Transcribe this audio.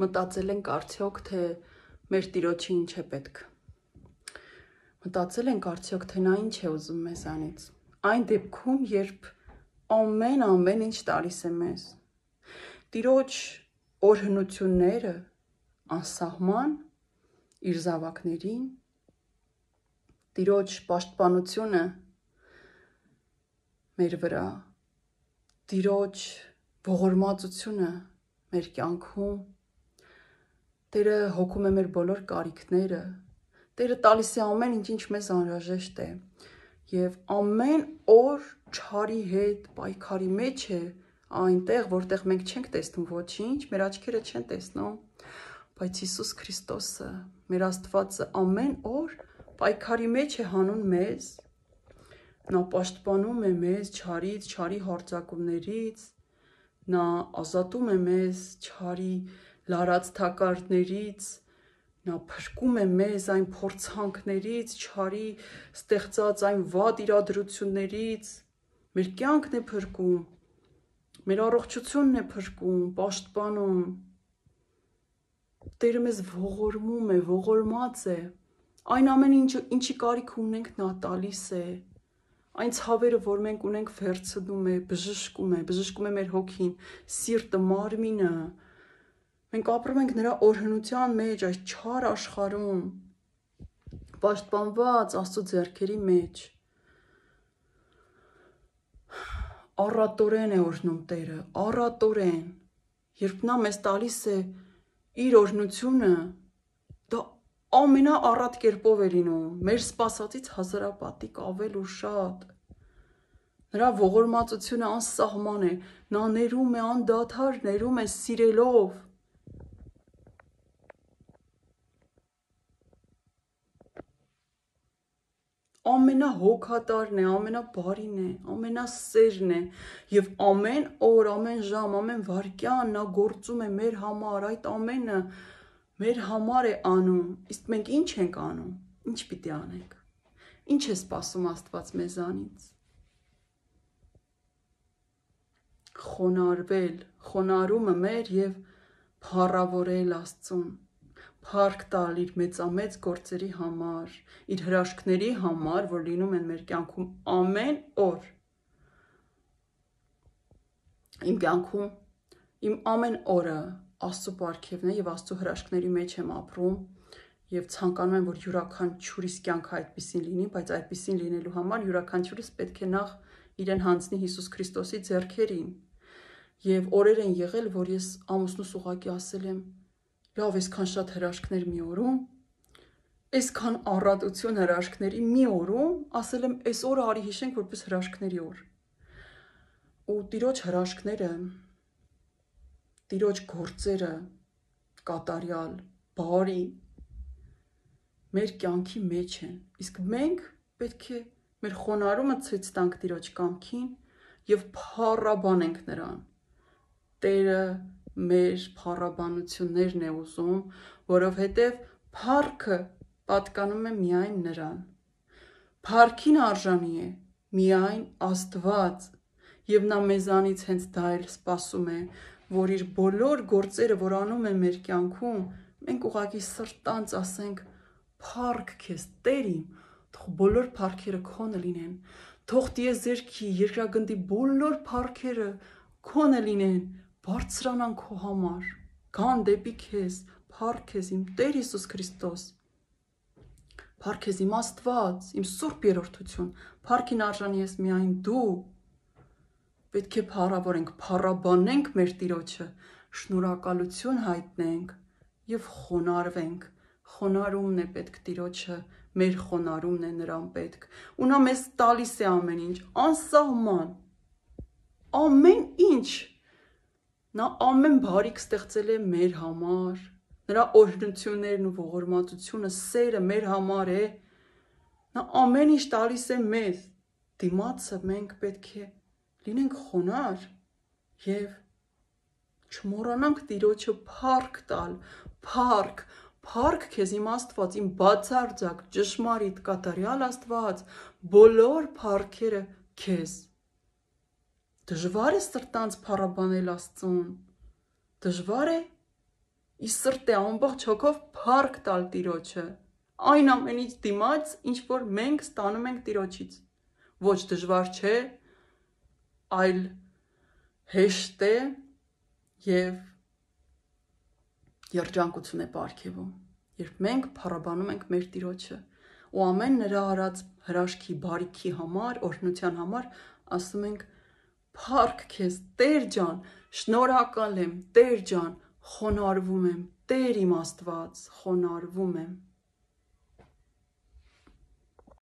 Մտածել ենք արդյոք, թե մեր Տիրոջը ինչ է պետք։ Մտածել ենք արդյոք, թե նա ինչ է ուզում մեզանից։ Այն դեպքում, երբ ամեն ինչ տալիս է մեզ։ Տիրոջ օրհնությունները անսահման իր զավակներին, Տիրոջ պաշտպանությունը մեր վրա, Տիրոջ ողորմածությունը մեր կյանքում, Տերը հոգում է մեր բոլոր կարիքները, Տերը տալիս է ամեն ինչ, ինչ մեզ անհրաժեշտ է, և ամեն օր չարի հետ պայքարի մեջ է այնտեղ, որտեղ մենք չենք տեսնում ոչինչ, մեր աչքերը չեն տեսնում, բայց Հիսուս Քրիստոսը, մեր Աստվածը ամեն օր պայքարի մեջ է հանում մեզ, նա պաշտպանում է մեզ չարից, չարի հարձակումներից, նա ազատում է մեզ չարի լարած թակարդներից, նա փրկում է մեզ այն փորձանքներից, չարի ստեղծած այն վատ իրադրություններից, մեր կյանքն է փրկում, մեր առողջությունն է փրկում, պաշտպանում, Տերը մեզ ողորմում է, ողորմած է, այն ամեն ինչի կարիք ունենք նա տալիս է, այն ցավերը, որ մենք ունենք վերցնում է, բժշկում է մեր հոգին, սիրտը, մարմինը, մենք ապրում ենք նրա օրհնության մեջ, այս չար աշխարհում, պաշտպանված Աստծո ձեռքերի մեջ, առատորեն է օրհնում Տերը, առատորեն, երբ նա մեզ տալիս է իր օրհնությունը, դա ամենաառատ կերպով է լինում, մեր սպասածից հազարապատիկ ավել ու շատ, նրա ողորմածությունը անսահման է, նա ներում է անդադար, ներում է սիրելով, ամենահոգատարն է, ամենաբարին է, ամենասերն է, և ամեն օր, ամեն ժամ, ամեն վայրկյան նա գործում է մեր համար, այդ ամենը մեր համար է անում, իսկ մենք ինչ ենք անում, ինչ պիտի անենք, ինչ է սպասում Աստված մեզանից, խոնարհվել, խոնարհումը մեր և փառավորել Աստծուն, փառք տալ իր մեծամեծ գործերի համար, իր հրաշքների համար, որ լինում են մեր կյանքում ամեն օր, իմ կյանքում, իմ ամեն օրը Աստծո պարգևն է և Աստծո հրաշքների մեջ եմ ապրում և ցանկանում եմ, որ յուրաքանչյուրիս կյանքը այդպիսին լինի, բայց այդպիսին լինելու համար յուրաքանչյուրս պետք է նախ իրեն հանձնի Հիսուս Քրիստոսի ձեռքերին և օրեր են եղել, որ ես ամուսնուս ուղղակի ասել եմ, լավ, այսքան շատ հրաշքներ մի օրում, այսքան առատություն հրաշքների մի օրում, ասել եմ, այս օրը արի հիշենք որպես հրաշքների օր, ու Տիրոջ հրաշքները, Տիրոջ գործերը կատարյալ, բարի, մեր կյանքի մեջ են, իսկ մենք պետք է մեր խոնարհումը ցույց տանք Տիրոջ կամքին և փառաբանենք նրան, Տերը մեր փառաբանություններն է ուզում, որովհետև փառքը պատկանում է միայն նրան, փառքին արժանի է միայն Աստված, և նա մեզանից հենց դա էլ սպասում է, որ իր բոլոր գործերը, որ անում է մեր կյանքում, մենք ուղղակի սրտանց ասենք, փառք քեզ Տեր իմ, թող բոլոր փառքերը քոնը լինեն, թող տիեզերքի, երկրագնդի բոլոր փառքերը քոնը լինեն, բարձրանան քո համար, գան դեպի քեզ, փառք քեզ իմ Տեր Հիսուս Քրիստոս, փառք քեզ իմ Աստված, իմ Սուրբ Երրորդություն, փառքին արժանի ես միայն դու, պետք է փառավորենք, փառաբանենք մեր Տիրոջը, շնորհակալություն հայտնենք և խոնարհվենք, խոնարհումն է պետք Տիրոջը, մեր խոնարհումն է նրան պետք, ու նա մեզ տալիս է ամեն ինչ, անսահման, ամեն ինչ, նա ամեն բարիք ստեղծել է մեր համար, նրա օրհնություններն ու ողորմածությունը, սերը մեր համար է, նա ամեն ինչ տալիս է մեզ, դիմացը մենք պետք է լինենք խոնարհ և չմոռանանք Տիրոջը փառք տալ, փառք քեզ իմ Աստված, իմ բացարձակ, ճշմարիտ, կատարյալ Աստված, բոլոր փառքերը քեզ, դժվար է սրտանց փառաբանել Աստծուն, դժվար է, ի սրտե ամբողջ հոգով փառք տալ Տիրոջը, այն ամենից դիմաց, ինչ որ մենք ստանում ենք Տիրոջից, ոչ դժվար չէ, այլ հեշտ է և երջանկություն է պարգևում, երբ մենք փառաբանում ենք մեր Տիրոջը ու ամեն նրա արած հրաշքի, բարիքի համար, օրհնության համար ասում ենք փառք քեզ Տեր ջան, շնորհակալ եմ Տեր ջան, խոնարհվում եմ Տեր իմ Աստված, խոնարհվում եմ